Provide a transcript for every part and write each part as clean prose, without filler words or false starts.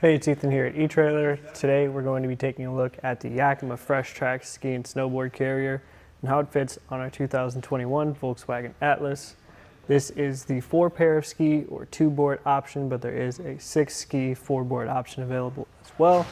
Hey, it's Ethan here at eTrailer. Today we're going to be taking a look at the Yakima FreshTrack Ski and Snowboard Carrier and how it fits on our 2021 Volkswagen Atlas. This is the 4-pair of ski or 2-board option, but there is a 6-ski 4-board option available as well.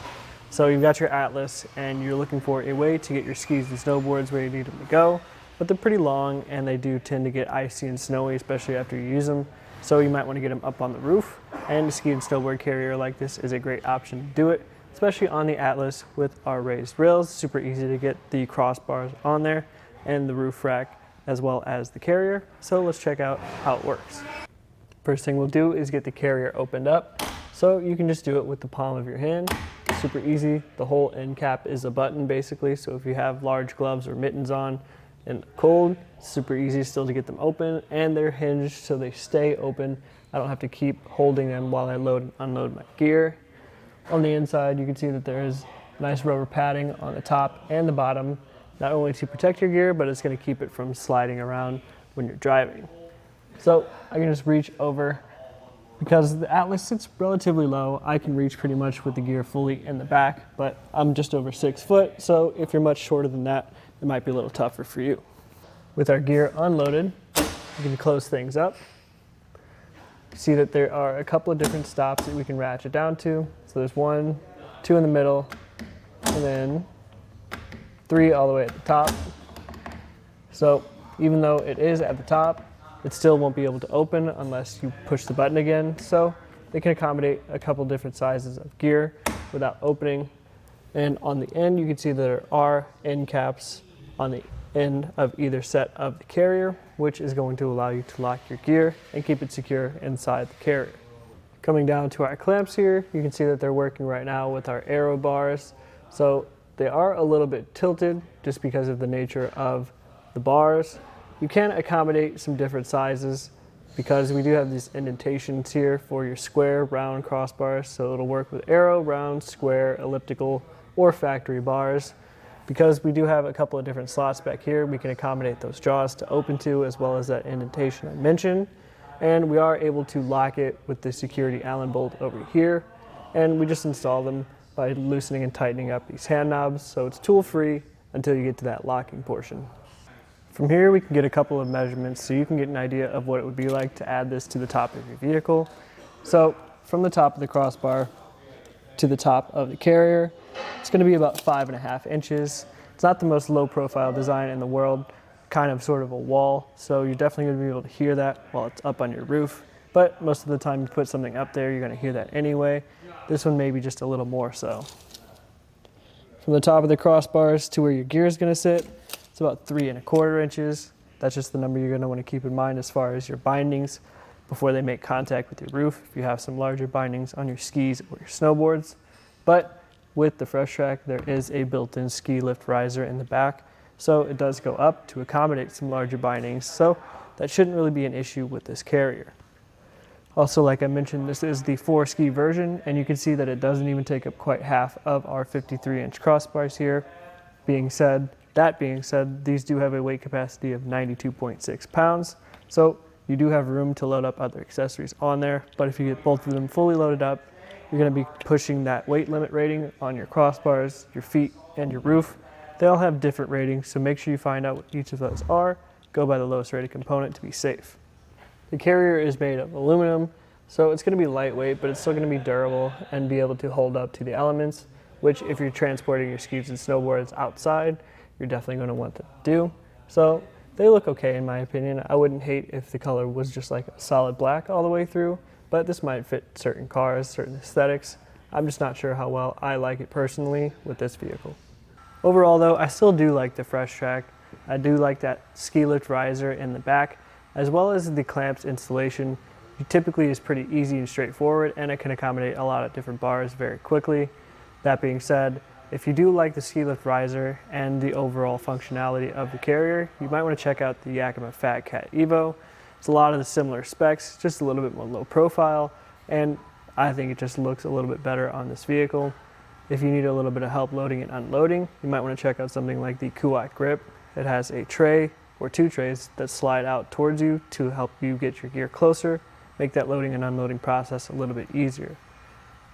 So you've got your Atlas and you're looking for a way to get your skis and snowboards where you need them to go, but they're pretty long and they do tend to get icy and snowy, especially after you use them. So you might want to get them up on the roof, and a ski and snowboard carrier like this is a great option to do it, especially on the Atlas with our raised rails. Super easy to get the crossbars on there and the roof rack as well as the carrier. So let's check out how it works. First thing we'll do is get the carrier opened up. So you can just do it with the palm of your hand. Super easy. The whole end cap is a button basically, so if you have large gloves or mittens on in the cold, super easy still to get them open, and they're hinged so they stay open. I don't have to keep holding them while I load and unload my gear. On the inside, you can see that there is nice rubber padding on the top and the bottom, not only to protect your gear, but it's going to keep it from sliding around when you're driving. So I can just reach over. Because the Atlas sits relatively low, I can reach pretty much with the gear fully in the back, but I'm just over 6 foot, so if you're much shorter than that, it might be a little tougher for you. With our gear unloaded, we can close things up. See that there are a couple of different stops that we can ratchet down to. So there's 1, 2 in the middle, and then 3 all the way at the top. So even though it is at the top, it still won't be able to open unless you push the button again. So they can accommodate a couple different sizes of gear without opening. And on the end, you can see there are end caps on the end of either set of the carrier, which is going to allow you to lock your gear and keep it secure inside the carrier. Coming down to our clamps here, you can see that they're working right now with our aero bars. So they are a little bit tilted just because of the nature of the bars. You can accommodate some different sizes because we do have these indentations here for your square, round crossbars. So it'll work with arrow, round, square, elliptical, or factory bars. Because we do have a couple of different slots back here, we can accommodate those jaws to open to, as well as that indentation I mentioned. And we are able to lock it with the security Allen bolt over here. And we just install them by loosening and tightening up these hand knobs. So it's tool free until you get to that locking portion. From here, we can get a couple of measurements so you can get an idea of what it would be like to add this to the top of your vehicle. So from the top of the crossbar to the top of the carrier, it's going to be about 5.5 inches. It's not the most low profile design in the world, kind of sort of a wall. So you're definitely going to be able to hear that while it's up on your roof. But most of the time you put something up there, you're going to hear that anyway. This one maybe just a little more so. From the top of the crossbars to where your gear is going to sit, it's about 3.25 inches. That's just the number you're going to want to keep in mind as far as your bindings before they make contact with your roof, if you have some larger bindings on your skis or your snowboards. But with the FreshTrack, there is a built-in ski lift riser in the back, so it does go up to accommodate some larger bindings, so that shouldn't really be an issue with this carrier. Also, like I mentioned, this is the 4-ski version, and you can see that it doesn't even take up quite half of our 53-inch crossbars here. That being said, these do have a weight capacity of 92.6 pounds, so you do have room to load up other accessories on there, but if you get both of them fully loaded up, you're going to be pushing that weight limit rating on your crossbars, your feet, and your roof. They all have different ratings, so make sure you find out what each of those are. Go by the lowest rated component to be safe. The carrier is made of aluminum, so it's going to be lightweight, but it's still going to be durable and be able to hold up to the elements, which if you're transporting your skis and snowboards outside, you're definitely going to want to do. So they look okay in my opinion. I wouldn't hate if the color was just like a solid black all the way through, but this might fit certain cars, certain aesthetics. I'm just not sure how well I like it personally with this vehicle. Overall though, I still do like the FreshTrack. I do like that ski lift riser in the back, as well as the clamps installation. It typically is pretty easy and straightforward, and it can accommodate a lot of different bars very quickly. That being said, if you do like the ski lift riser and the overall functionality of the carrier, you might want to check out the Yakima Fat Cat Evo. It's a lot of the similar specs, just a little bit more low profile, and I think it just looks a little bit better on this vehicle. If you need a little bit of help loading and unloading, you might want to check out something like the Kuat Grip. It has a tray or 2 trays that slide out towards you to help you get your gear closer, make that loading and unloading process a little bit easier.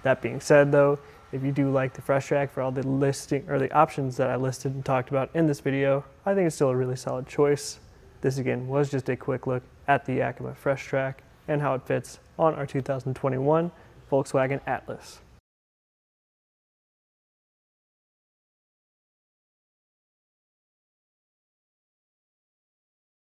That being said though, if you do like the FreshTrack for all the listing or the options that I listed and talked about in this video, I think it's still a really solid choice. This again was just a quick look at the Yakima FreshTrack and how it fits on our 2021 Volkswagen Atlas.